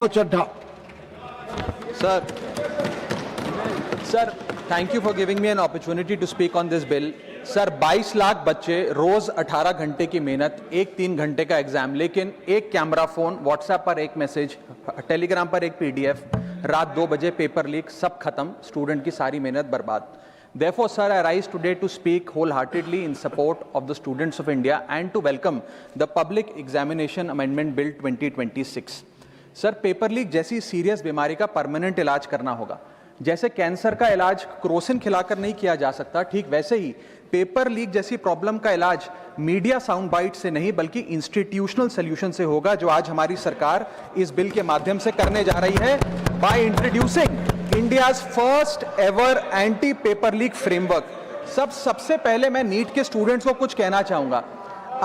Chadha. Sir, thank you for giving me an opportunity to speak on this bill. Sir 22 lakh बच्चे रोज 18 घंटे की मेहनत, एक 3 घंटे का एग्जाम, लेकिन एक कैमरा फोन, व्हाट्सएप पर एक मैसेज, टेलीग्राम पर एक पीडीएफ, रात 2 बजे पेपर लीक, सब खत्म, स्टूडेंट की सारी मेहनत बर्बाद. Therefore, sir, I rise today to speak wholeheartedly in support of the students of India and to welcome the Public Examination Amendment Bill 2026. Sir, paper leak जैसी सीरियस बीमारी का परमानेंट इलाज करना होगा. जैसे कैंसर का इलाज क्रोसिन खिलाकर नहीं किया जा सकता, ठीक वैसे ही पेपर लीक जैसी प्रॉब्लम का इलाज मीडिया साउंड बाइट से नहीं बल्कि इंस्टीट्यूशनल सॉल्यूशन से होगा, जो आज हमारी सरकार इस बिल के माध्यम से करने जा रही है by introducing India's first ever anti paper leak framework. सबसे पहले मैं नीट के स्टूडेंट्स को कुछ कहना चाहूंगा.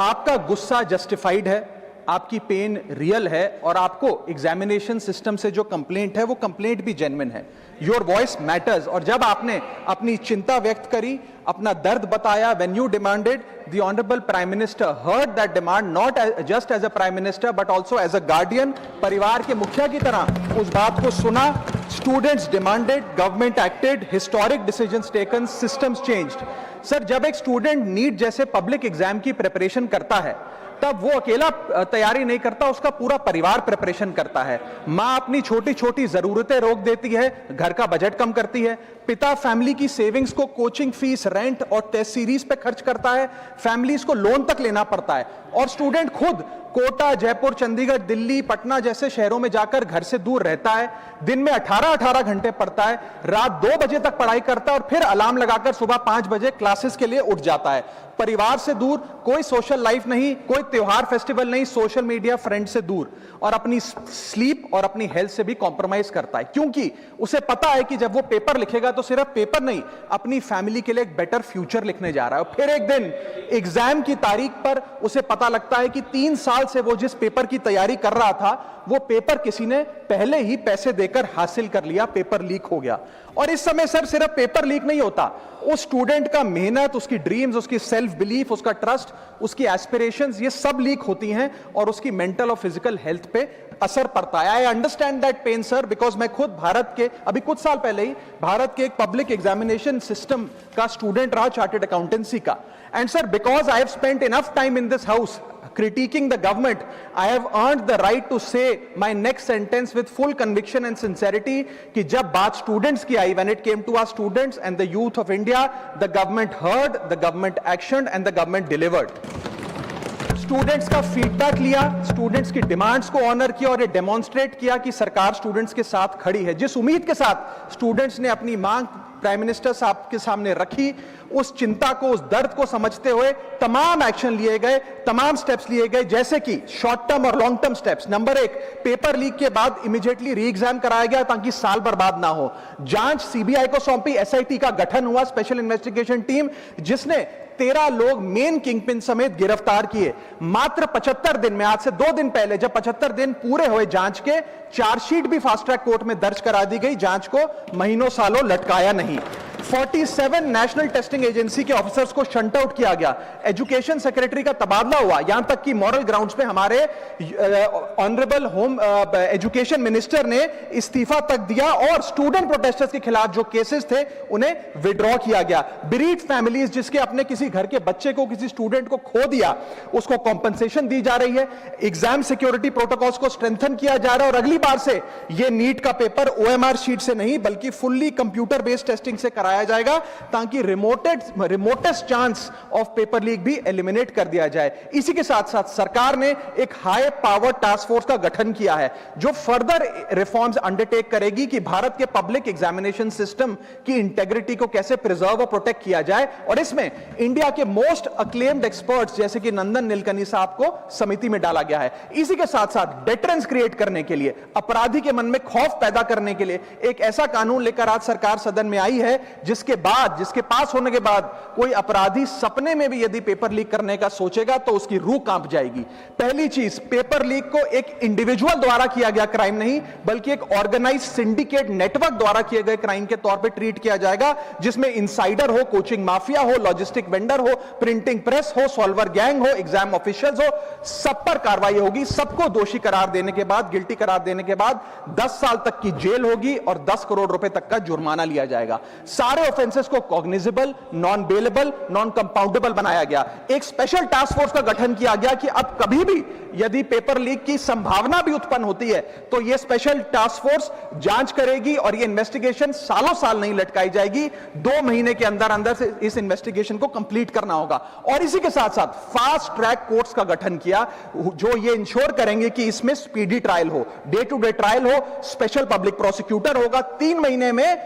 आपका गुस्सा जस्टिफाइड है, आपकी पेन रियल है और आपको एग्जामिनेशन सिस्टम से जो कंप्लेंट है वो कंप्लेंट भी जेन्युइन है. Your voice matters. और जब आपने अपनी चिंता व्यक्त करी, अपना दर्द बताया, when you demanded, the honourable prime minister heard that demand, not just as a prime minister but also as a guardian, परिवार के मुखिया की तरह उस बात को सुना. Students demanded, government acted, historic decisions taken, systems changed. Sir, जब एक स्टूडेंट नीट जैसे पब्लिक एग्जाम की प्रिपरेशन करता है तब वो अकेला तैयारी नहीं करता, उसका पूरा परिवार प्रिपरेशन करता है. मां अपनी छोटी छोटी जरूरतें रोक देती है, घर का बजट कम करती है. पिता फैमिली की सेविंग्स को कोचिंग फीस, रेंट और टेस्ट सीरीज पे खर्च करता है. फैमिलीज को लोन तक लेना पड़ता है. और स्टूडेंट खुद कोटा, जयपुर, चंडीगढ़, दिल्ली, पटना जैसे शहरों में जाकर घर से दूर रहता है. दिन में 18-18 घंटे पढ़ता है, रात 2 बजे तक पढ़ाई करता है और फिर अलार्म लगाकर सुबह 5 बजे क्लासेस के लिए उठ जाता है. परिवार से दूर, कोई सोशल लाइफ नहीं, कोई त्योहार फेस्टिवल नहीं, सोशल मीडिया, फ्रेंड से दूर, और अपनी स्लीप और अपनी हेल्थ से भी कॉम्प्रोमाइज करता है, क्योंकि उसे पता है कि जब वो पेपर लिखेगा तो सिर्फ पेपर नहीं, अपनी फैमिली के लिए एक बेटर फ्यूचर लिखने जा रहा है. फिर एक दिन एग्जाम की तारीख पर उसे पता लगता है कि 3 साल से वो जिस पेपर की तैयारी कर रहा था वो पेपर किसी ने पहले ही पैसे देकर हासिल कर लिया, पेपर लीक हो गया. और इस समय सर सिर्फ पेपर लीक नहीं होता, उस स्टूडेंट का मेहनत, उसकी ड्रीम्स, उसकी सेल्फ बिलीफ, उसका ट्रस्ट, उसकी एस्पिरेशंस, ये सब लीक होती हैं और उसकी मेंटल और फिजिकल हेल्थ पे असर पड़ता है. I understand that pain sir, because मैं खुद भारत के अभी कुछ साल पहले ही भारत के एक पब्लिक एग्जामिनेशन सिस्टम का स्टूडेंट रहा, चार्टर्ड अकाउंटेंसी का. And sir, because I have spent enough time in this house critiquing the government, I have earned the right to say my next sentence with full conviction and sincerity कि जब बात students की आई, when it came to our students and the youth of India, the government heard, the government actioned and the government delivered. Students का feedback लिया, students की demands को honour किया और ये डेमोन्स्ट्रेट किया कि सरकार स्टूडेंट्स के साथ खड़ी है. जिस उम्मीद के साथ स्टूडेंट्स ने अपनी मांग प्राइम मिनिस्टर साहब के सामने रखी, उस चिंता को, उस दर्द को समझते हुए तमाम एक्शन लिए गए, तमाम स्टेप्स लिए गए, जैसे कि शॉर्ट टर्म और long term steps. Number 1, paper leak के बाद इमीडिएटली री एग्जाम कराया गया ताकि साल बर्बाद ना हो. जांच सीबीआई को सौंपी, एसआईटी का गठन हुआ, स्पेशल इन्वेस्टिगेशन टीम, जिसने 13 लोग मेन किंगपिन समेत गिरफ्तार किए. मात्र 75 दिन में, आज से 2 दिन पहले जब 75 दिन पूरे हुए जांच के, चार्जशीट भी फास्ट ट्रैक कोर्ट में दर्ज करा दी गई. जांच को महीनों सालों लटकाया नहीं. 47 नेशनल टेस्टिंग एजेंसी के ऑफिसर्स को शंट आउट किया गया. एजुकेशन सेक्रेटरी का तबादला हुआ, यहां तक कि मॉरल ग्राउंड्स पे हमारे ऑनरेबल होम एजुकेशन मिनिस्टर ने इस्तीफा तक दिया और स्टूडेंट प्रोटेस्टर्स के खिलाफ जो केसेस थे उन्हें विड्रॉ किया गया. बीरीड फैमिलीज जिसके अपने किसी घर के बच्चे को, किसी स्टूडेंट को खो दिया, उसको कॉम्पनसेशन दी जा रही है. एग्जाम सिक्योरिटी प्रोटोकॉल्स को स्ट्रेंथन किया जा रहा है और अगली बार से यह नीट का पेपर ओएमआर शीट से नहीं बल्कि फुल्ली कंप्यूटर बेस्ड टेस्टिंग से कराया जाएगा ताकि remotest chance of paper leak भी एलिमिनेट कर दिया जाए. इसी के साथ साथ सरकार ने एक हाई पावर टास्क फोर्स का गठन किया है जो फर्दर रिफॉर्म्स अंडरटेक करेगी कि भारत के पब्लिक एग्जामिनेशन सिस्टम की इंटेग्रिटी को कैसे प्रिजर्व और प्रोटेक्ट किया जाए. और इसमें इंडिया के मोस्ट अक्लेम्ड एक्सपर्ट्स जैसे कि नंदन नीलकनी साहब को समिति में डाला गया है. इसी के साथ साथ डेटरेंस क्रिएट करने के लिए, अपराधी के मन में खौफ पैदा करने के लिए एक ऐसा कानून लेकर आज सरकार सदन में आई है जिसके पास होने के बाद कोई अपराधी सपने में भी यदि पेपर लीक करने का सोचेगा तो उसकी रूह कांप जाएगी। पहली चीज, पेपर लीक को एक इंडिविजुअल द्वारा किया गया क्राइम नहीं, बल्कि एक ऑर्गेनाइज सिंडिकेट नेटवर्क द्वारा किए गए क्राइम के तौर पे ट्रीट किया जाएगा, जिसमें इनसाइडर हो, कोचिंग माफिया हो, लॉजिस्टिक वेंडर हो, प्रिंटिंग प्रेस हो, सॉल्वर गैंग हो, एग्जाम ऑफिशियल्स हो, सब पर कार्रवाई होगी। सबको दोषी करार देने के बाद, गिल्टी करार देने के बाद 10 साल तक की जेल होगी और 10 करोड़ रुपए तक का जुर्माना लिया जाएगा। सारे ऑफेंसेस को cognizable, non bailable, non compoundable बनाया गया। एक स्पेशल टास्क फोर्स का गठन किया गया कि अब कभी भी यदि पेपर लीक की संभावना भी उत्पन्न होती है तो यह स्पेशल टास्क फोर्स जांच करेगी और यह इन्वेस्टिगेशन सालों साल नहीं लटकाई जाएगी। 2 महीने के अंदर अंदर से इस इन्वेस्टिगेशन को कंप्लीट करना होगा। और इसी के साथ साथ फास्ट ट्रैक कोर्ट्स का गठन किया, जो ये इंश्योर करेंगे कि इसमें स्पीडी ट्रायल हो, डे टू डे ट्रायल हो, स्पेशल पब्लिक प्रोसिक्यूटर होगा, 3 महीने में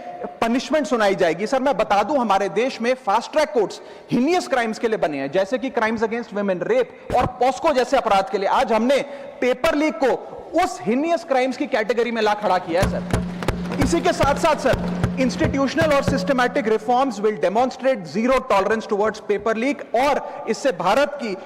पनिशमेंट सुनाई जाएगी। सर मैं बता दूं, हमारे देश में fast track courts heinous crimes के लिए बने हैं, जैसे कि क्राइम्स अगेंस्ट वुमेन, रेप और पॉस्को जैसे अपराध के लिए। आज हमने पेपर लीक को उस हीनियस क्राइम्स की कैटेगरी में ला खड़ा किया है सर। इसी के साथ साथ सर, इंस्टीट्यूशनल और systematic reforms will demonstrate zero tolerance towards paper leak, और इससे भारत की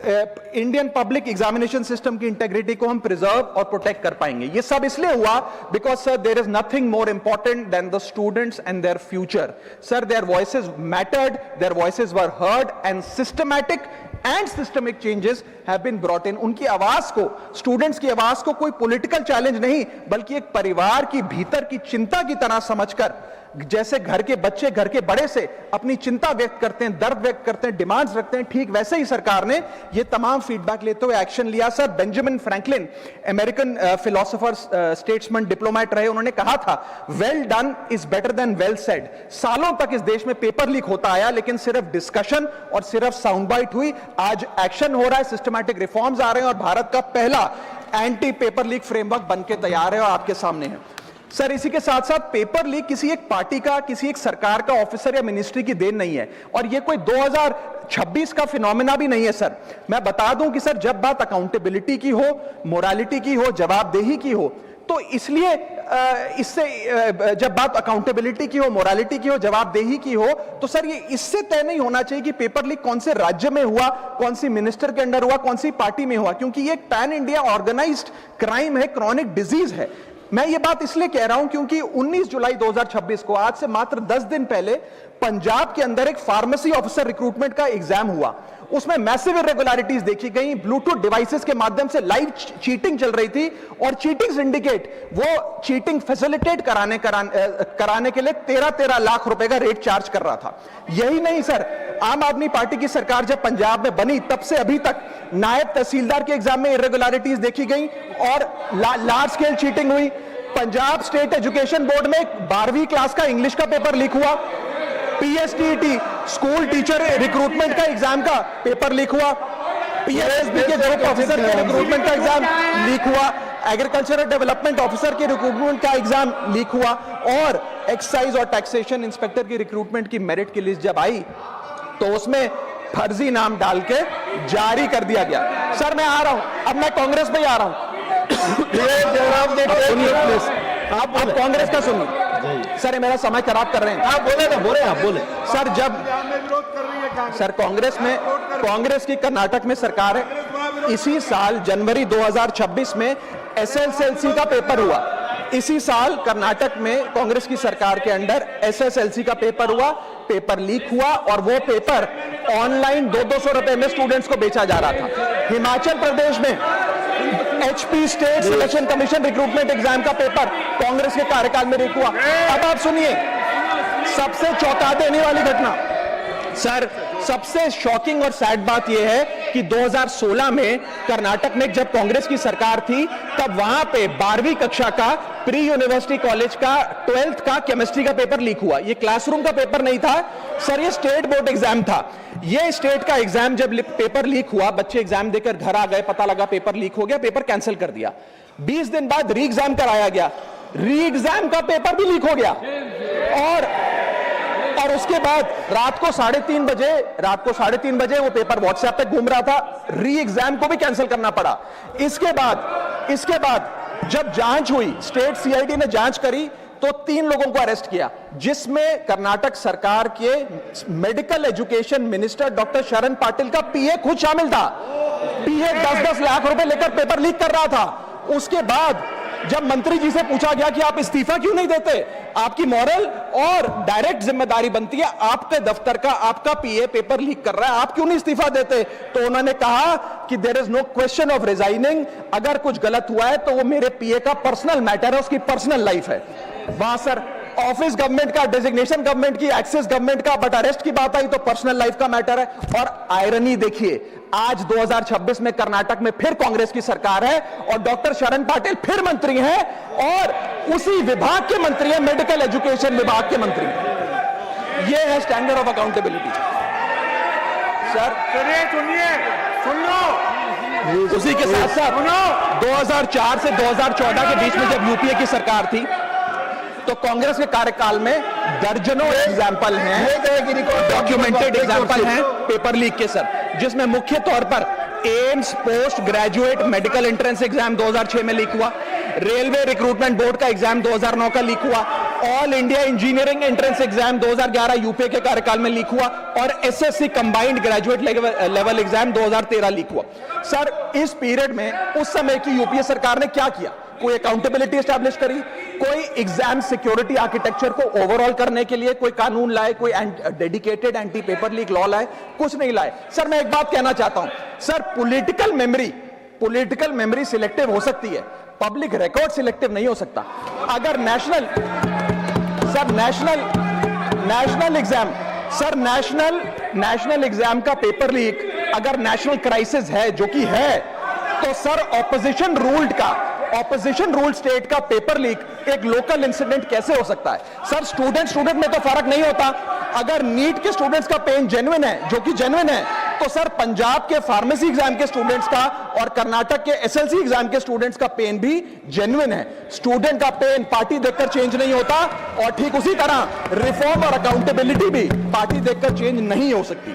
इंडियन पब्लिक एग्जामिनेशन सिस्टम की इंटेग्रिटी को हम प्रिजर्व और प्रोटेक्ट कर पाएंगे। ये सब इसलिए हुआ because sir there is nothing more important than the students and their future. Sir their voices mattered, their voices were heard and systematic and systemic changes have been brought in. उनकी आवाज को, students की आवाज को कोई political challenge नहीं, बल्कि एक परिवार की भीतर की चिंता की तरह समझकर, जैसे घर के बच्चे घर के बड़े से अपनी चिंता व्यक्त करते हैं, दर्द व्यक्त करते हैं, डिमांड्स रखते हैं, ठीक वैसे ही सरकार ने ये तमाम फीडबैक लेते हुए एक्शन लिया। Sir Benjamin Franklin, American philosopher, statesman, diplomat रहे, उन्होंने कहा था, well done is better than well said. सालों तक इस देश में पेपर लीक होता आया, लेकिन सिर्फ डिस्कशन और सिर्फ साउंड बाइट हुई। आज एक्शन हो रहा है, सिस्टमैटिक रिफॉर्म्स आ रहे हैं और भारत का पहला एंटी पेपर लीक फ्रेमवर्क बनके तैयार है और आपके सामने है। सर इसी के साथ साथ पेपर लीक किसी एक पार्टी का, किसी एक सरकार का ऑफिसर या मिनिस्ट्री की देन नहीं है, और ये कोई 2026 का फिनोमेना भी नहीं है। सर मैं बता दूं कि सर जब बात अकाउंटेबिलिटी की हो, मोरालिटी की हो, जवाबदेही की हो, तो इसलिए जब बात अकाउंटेबिलिटी की हो, मोरालिटी की हो, जवाबदेही की हो, तो सर ये इससे तय नहीं होना चाहिए कि पेपर लीक कौन से राज्य में हुआ, कौन सी मिनिस्टर के अंडर हुआ, कौन सी पार्टी में हुआ, क्योंकि ये एक पैन इंडिया ऑर्गेनाइज्ड क्राइम है, क्रॉनिक डिजीज है। मैं ये बात इसलिए कह रहा हूं क्योंकि 19 जुलाई 2026 को, आज से मात्र 10 दिन पहले, पंजाब के अंदर एक फार्मेसी ऑफिसर रिक्रूटमेंट का एग्जाम हुआ। उसमें मैसिव इरेगुलरिटीज देखी गई, ब्लूटूथ डिवाइसेस के माध्यम से लाइव चीटिंग चल रही थी, और चीटिंग सिंडिकेट वो चीटिंग फैसिलिटेट कराने के लिए 13 लाख रुपए का रेट चार्ज कर रहा था। यही नहीं सर, आम आदमी पार्टी की सरकार जब पंजाब में बनी तब से अभी तक नायब तहसीलदार के एग्जाम में इरेगुलरिटीज देखी गई और लार्ज स्केल चीटिंग हुई। पंजाब स्टेट एजुकेशन बोर्ड में 12वीं क्लास का इंग्लिश का पेपर लीक हुआ, पीएसटीईटी स्कूल टीचर रिक्रूटमेंट का एग्जाम का पेपर लीक हुआ, पीएसएसबी के ग्रुप ऑफिसर के रिक्रूटमेंट का एग्जाम लीक हुआ, एग्रीकल्चरल डेवलपमेंट ऑफिसर के रिक्रूटमेंट का एग्जाम लीक हुआ, और एक्साइज और टैक्सेशन इंस्पेक्टर की रिक्रूटमेंट की मेरिट की लिस्ट जब आई तो उसमें फर्जी नाम डाल के जारी कर दिया गया। सर मैं आ रहा हूं, अब मैं कांग्रेस पे आ रहा हूं। आप कांग्रेस का सुनिए सर, ये मेरा समय खराब कर रहे हैं। आप बोले ना, बोले आप बोले। सर जब सर कांग्रेस की कर्नाटक में सरकार है, इसी साल जनवरी 2026 में एसएसएलसी का पेपर हुआ। इसी साल कर्नाटक में कांग्रेस की सरकार के अंडर एसएसएलसी का पेपर हुआ, पेपर लीक हुआ, और वो पेपर ऑनलाइन 200 रुपए में स्टूडेंट्स को बेचा जा रहा था। हिमाचल प्रदेश में HP state selection commission recruitment exam का पेपर कांग्रेस के कार्यकाल में लीक हुआ। अब आप सुनिए सबसे चौंका देने वाली घटना, सर सबसे शॉकिंग और सैड बात यह है कि 2016 में कर्नाटक में जब कांग्रेस की सरकार थी तब वहां पे 12वीं कक्षा का प्री यूनिवर्सिटी कॉलेज का 12th का केमिस्ट्री का पेपर लीक हुआ। ये क्लासरूम का पेपर नहीं था सर, ये स्टेट बोर्ड एग्जाम था। ये स्टेट का एग्जाम जब पेपर लीक हुआ, बच्चे एग्जाम देकर घर आ गए, पता लगा पेपर लीक हो गया, पेपर कैंसिल कर दिया। 20 दिन बाद री एग्जाम कराया गया, री एग्जाम का पेपर भी लीक हो गया, और उसके बाद रात को 3:30 बजे वो पेपर व्हाट्सएप पे घूम रहा था, री एग्जाम को भी कैंसिल करना पड़ा। इसके बाद जब जांच हुई, स्टेट सीआईडी ने जांच करी, तो 3 लोगों को अरेस्ट किया, जिसमें कर्नाटक सरकार के मेडिकल एजुकेशन मिनिस्टर डॉक्टर शरण पाटिल का पीए खुद शामिल था। पीए 10-10 लाख रुपए लेकर पेपर लीक कर रहा था। उसके बाद जब मंत्री जी से पूछा गया कि आप इस्तीफा क्यों नहीं देते, आपकी मॉरल और डायरेक्ट जिम्मेदारी बनती है, आपके दफ्तर का आपका पीए पेपर लीक कर रहा है, आप क्यों नहीं इस्तीफा देते? तो उन्होंने कहा कि there is no question of resigning, अगर कुछ गलत हुआ है तो वो मेरे पीए का पर्सनल मैटर है, उसकी पर्सनल लाइफ है। वहां सर ऑफिस गवर्नमेंट का, डेजिग्नेशन गवर्नमेंट की, एक्सेस गवर्नमेंट का, बट अरेस्ट की बात आई तो पर्सनल लाइफ का मैटर है। और आयरनी देखिए, आज 2026 में कर्नाटक में फिर कांग्रेस की सरकार है और डॉक्टर शरण पाटिल फिर मंत्री हैं और उसी विभाग के मंत्री हैं, मेडिकल एजुकेशन विभाग के मंत्री। ये है स्टैंडर्ड ऑफ अकाउंटेबिलिटी। सर सुनिए, सुन लो। उसी के साथ साथ 2004 से 2014 के बीच में जब यूपीए की सरकार थी तो कांग्रेस के कार्यकाल में दर्जनों एग्जाम्पल हैं, डॉक्यूमेंटेड एग्जाम्पल हैं पेपर लीक के सर, जिसमें मुख्य तौर पर AIIMS post graduate medical entrance exam 2006 में लीक हुआ, रेलवे रिक्रूटमेंट बोर्ड का एग्जाम 2009 का लीक हुआ, all India engineering entrance exam 2011 UPA के कार्यकाल में लीक हुआ और SSC combined graduate level exam 2013 leak हुआ। सर इस पीरियड में उस समय की यूपीए सरकार ने क्या किया? कोई अकाउंटेबिलिटी एस्टैब्लिश करी, कोई एग्जाम सिक्योरिटी आर्किटेक्चर को ओवरऑल करने के लिए कोई कानून लाए, कोई dedicated anti paper leak law लाए? कुछ नहीं लाए। सर मैं एक बात कहना चाहता हूं, सर पॉलिटिकल मेमोरी सिलेक्टिव हो सकती है, पब्लिक रिकॉर्ड सिलेक्टिव नहीं हो सकता। अगर नेशनल एग्जाम का पेपर लीक अगर नेशनल क्राइसिस है, जो कि है, तो सर ऑपोजिशन रूल्ड स्टेट का पेपर लीक एक लोकल इंसिडेंट कैसे हो सकता है? सर स्टूडेंट में तो फर्क नहीं होता। अगर नीट के स्टूडेंट्स का पेन जेन्युइन है, जो कि जेन्युइन है, तो सर पंजाब के फार्मेसी एग्जाम के स्टूडेंट्स का और कर्नाटक के एसएलसी एग्जाम के स्टूडेंट्स का पेन भी जेन्युइन है। स्टूडेंट का पेन पार्टी देखकर चेंज नहीं होता और ठीक उसी तरह रिफॉर्म और अकाउंटेबिलिटी भी पार्टी देखकर चेंज नहीं हो सकती।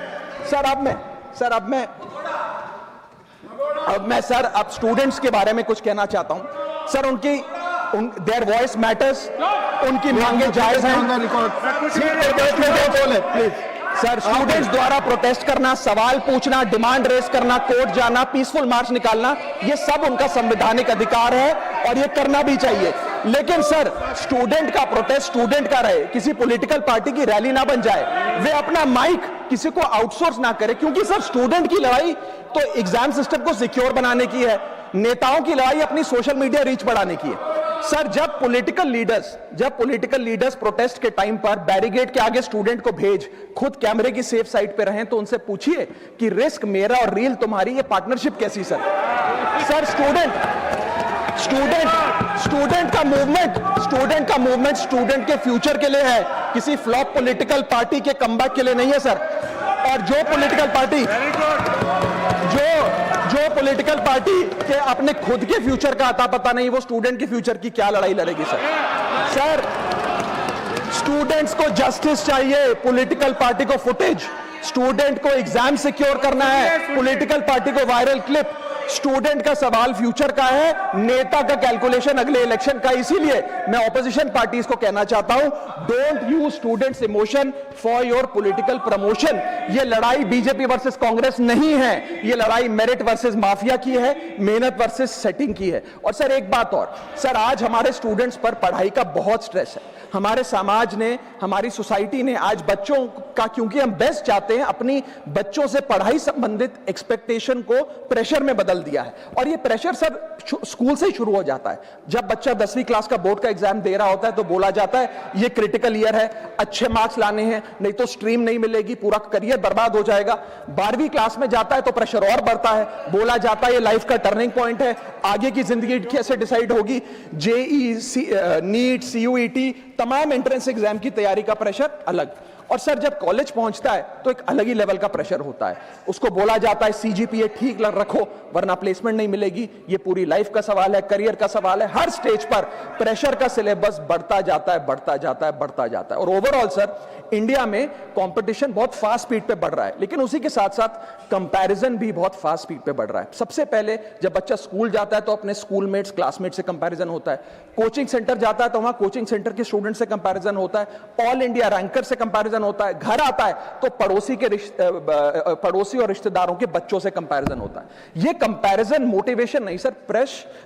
अब मैं स्टूडेंट्स के बारे में कुछ कहना चाहता हूं। सर देयर वॉइस मैटर्स, उनकी मांगे जायज हैं। सर स्टूडेंट्स द्वारा प्रोटेस्ट करना, सवाल पूछना, डिमांड रेस करना, कोर्ट जाना, पीसफुल मार्च निकालना, ये सब उनका संवैधानिक अधिकार है और ये करना भी चाहिए। लेकिन सर स्टूडेंट का प्रोटेस्ट स्टूडेंट का रहे, किसी पॉलिटिकल पार्टी की रैली ना बन जाए, वे अपना माइक किसी को आउटसोर्स ना करे, क्योंकि सर स्टूडेंट की लड़ाई तो एग्जाम सिस्टम को सिक्योर बनाने की है, नेताओं की लड़ाई अपनी सोशल मीडिया रीच बढ़ाने की है। सर जब पॉलिटिकल लीडर्स प्रोटेस्ट के टाइम पर बैरिकेड के आगे स्टूडेंट को भेज खुद कैमरे की सेफ साइड पे रहें, तो उनसे पूछिए कि रिस्क मेरा और रील तुम्हारी, ये पार्टनरशिप कैसी? सर स्टूडेंट का मूवमेंट स्टूडेंट के फ्यूचर के लिए है, किसी फ्लॉप पॉलिटिकल पार्टी के कमबैक के लिए नहीं है सर। और जो पॉलिटिकल पार्टी के अपने खुद के फ्यूचर का आता पता नहीं, वो स्टूडेंट के फ्यूचर की क्या लड़ाई लड़ेगी सर? स्टूडेंट्स को जस्टिस चाहिए, पॉलिटिकल पार्टी को फुटेज। स्टूडेंट को एग्जाम सिक्योर करना है, पॉलिटिकल पार्टी को वायरल क्लिप। स्टूडेंट का सवाल फ्यूचर का है, नेता का कैलकुलेशन अगले इलेक्शन का। इसीलिए मैं ऑपोजिशन पार्टीज को कहना चाहता हूं, don't use students emotion for your political promotion. ये लड़ाई बीजेपी वर्सेस कांग्रेस नहीं है, ये लड़ाई मेरिट वर्सेस माफिया की है, मेहनत वर्सेस सेटिंग की है। और सर एक बात और, सर आज हमारे स्टूडेंट्स पर पढ़ाई का बहुत स्ट्रेस है। हमारे समाज ने, हमारी सोसाइटी ने आज बच्चों का, क्योंकि हम बेस्ट चाहते हैं, अपनी बच्चों से पढ़ाई संबंधित एक्सपेक्टेशन को प्रेशर में बदल दिया है। और ये प्रेशर सर स्कूल से ही शुरू हो जाता है। जब बच्चा 10वीं क्लास का बोर्ड का एग्जाम दे रहा होता है तो बोला जाता है ये क्रिटिकल ईयर है, अच्छे मार्क्स लाने हैं, नहीं तो स्ट्रीम नहीं मिलेगी, पूरा करियर बर्बाद हो जाएगा। 12वीं क्लास में जाता है तो प्रेशर और बढ़ता है, बोला जाता है ये लाइफ का टर्निंग पॉइंट है, आगे की जिंदगी कैसे डिसाइड होगी। जेईई, नीट, सीयूईटी, तमाम एंट्रेंस एग्जाम की तैयारी का प्रेशर अलग। और सर जब कॉलेज पहुंचता है तो एक अलग ही लेवल का प्रेशर होता है, उसको बोला जाता है सीजीपीए ठीक रखो वरना प्लेसमेंट नहीं मिलेगी। ये पूरी लाइफ का सवाल है, करियर का सवाल है, हर स्टेज पर प्रेशर का सिलेबस बढ़ता जाता है, बढ़ता जाता है, बढ़ता जाता है। और ओवरऑल सर इंडिया में कंपटीशन बहुत फास्ट स्पीड पे बढ़ रहा है, लेकिन उसी के साथ साथ कंपैरिजन भी बहुत फास्ट स्पीड पे बढ़ रहा है। सबसे पहले जब बच्चा स्कूल जाता है तो अपने स्कूलमेट्स क्लासमेट से कंपैरिजन होता है, कोचिंग सेंटर जाता है तो वहां कोचिंग सेंटर के स्टूडेंट से कंपैरिजन होता है, ऑल इंडिया रैंकर से कंपैरिजन होता है, घर आता है तो पड़ोसी और रिश्तेदारों के बच्चों से कंपैरिजन होता है। ये कंपैरिजन मोटिवेशन नहीं सर,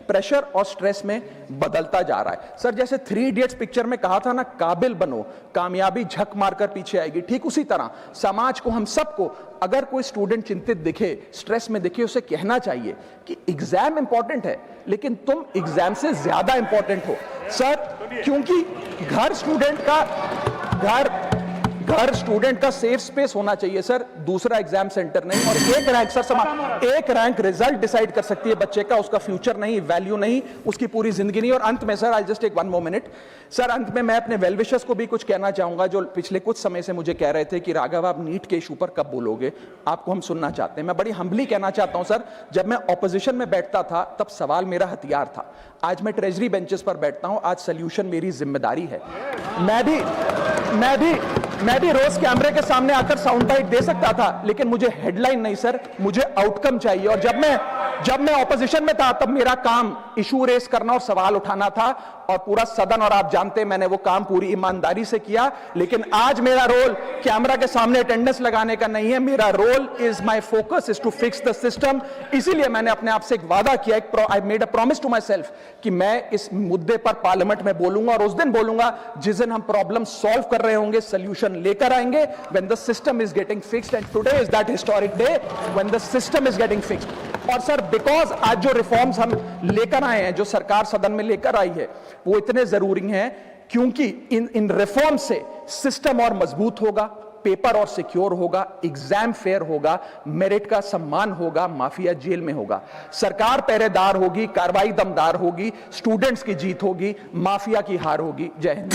प्रेशर और स्ट्रेस में बदलता जा रहा है। सर जैसे 3 इडियट्स पिक्चर में कहा था ना, काबिल बनो कामयाबी झक मारकर पीछे आएगी, ठीक उसी तरह समाज को, हम सबको, अगर कोई स्टूडेंट चिंतित दिखे, स्ट्रेस में दिखे, उसे कहना चाहिए कि एग्जाम इंपॉर्टेंट है लेकिन तुम एग्जाम से ज्यादा इंपॉर्टेंट हो सर, क्योंकि घर स्टूडेंट का सेफ स्पेस होना चाहिए सर, दूसरा एग्जाम सेंटर नहीं। और एक रैंक सर एक रैंक रिजल्ट डिसाइड कर सकती है बच्चे का, उसका फ्यूचर नहीं, वैल्यू नहीं, उसकी पूरी जिंदगी नहीं। और अंत में sir I just take 1 more minute sir, अंत में मैं अपने वेल विशर्स को भी कुछ कहना चाहूंगा जो पिछले कुछ समय से मुझे कह रहे थे कि राघव आप नीट के इशू पर कब बोलोगे, आपको हम सुनना चाहते हैं। मैं बड़ी हम्बली कहना चाहता हूं सर, जब मैं ऑपोजिशन में बैठता था तब सवाल मेरा हथियार था, आज मैं ट्रेजरी बेंचेस पर बैठता हूं, आज सोल्यूशन मेरी जिम्मेदारी है। मैं भी रोज कैमरे के सामने आकर साउंड बाइट दे सकता था, लेकिन मुझे हेडलाइन नहीं सर, मुझे आउटकम चाहिए। और जब मैं ऑपोजिशन में था तब मेरा काम इशू रेस करना और सवाल उठाना था, और पूरा सदन और आप जानते हैं मैंने वो काम पूरी ईमानदारी से किया। लेकिन आज मेरा रोल कैमरा के सामने अटेंडेंस लगाने का नहीं है, मेरा role is my focus is to fix the system. इसीलिए मैंने अपने आप से एक वादा किया, I made a promise to myself कि मैं इस मुद्दे पर पार्लियामेंट में बोलूंगा, और उस दिन बोलूंगा जिस दिन हम प्रॉब्लम सॉल्व कर रहे होंगे, सोल्यूशन लेकर आएंगे, when the system is getting fixed, and today is that historic day when the system is getting fixed। और सर बिकॉज आज जो रिफॉर्म्स हम लेकर आए हैं, जो सरकार सदन में लेकर आई है, वो इतने जरूरी हैं क्योंकि इन रिफॉर्म से सिस्टम और मजबूत होगा, पेपर और सिक्योर होगा, एग्जाम फेयर होगा, मेरिट का सम्मान होगा, माफिया जेल में होगा, सरकार पहरेदार होगी, कार्रवाई दमदार होगी, स्टूडेंट्स की जीत होगी, माफिया की हार होगी। जय हिंद।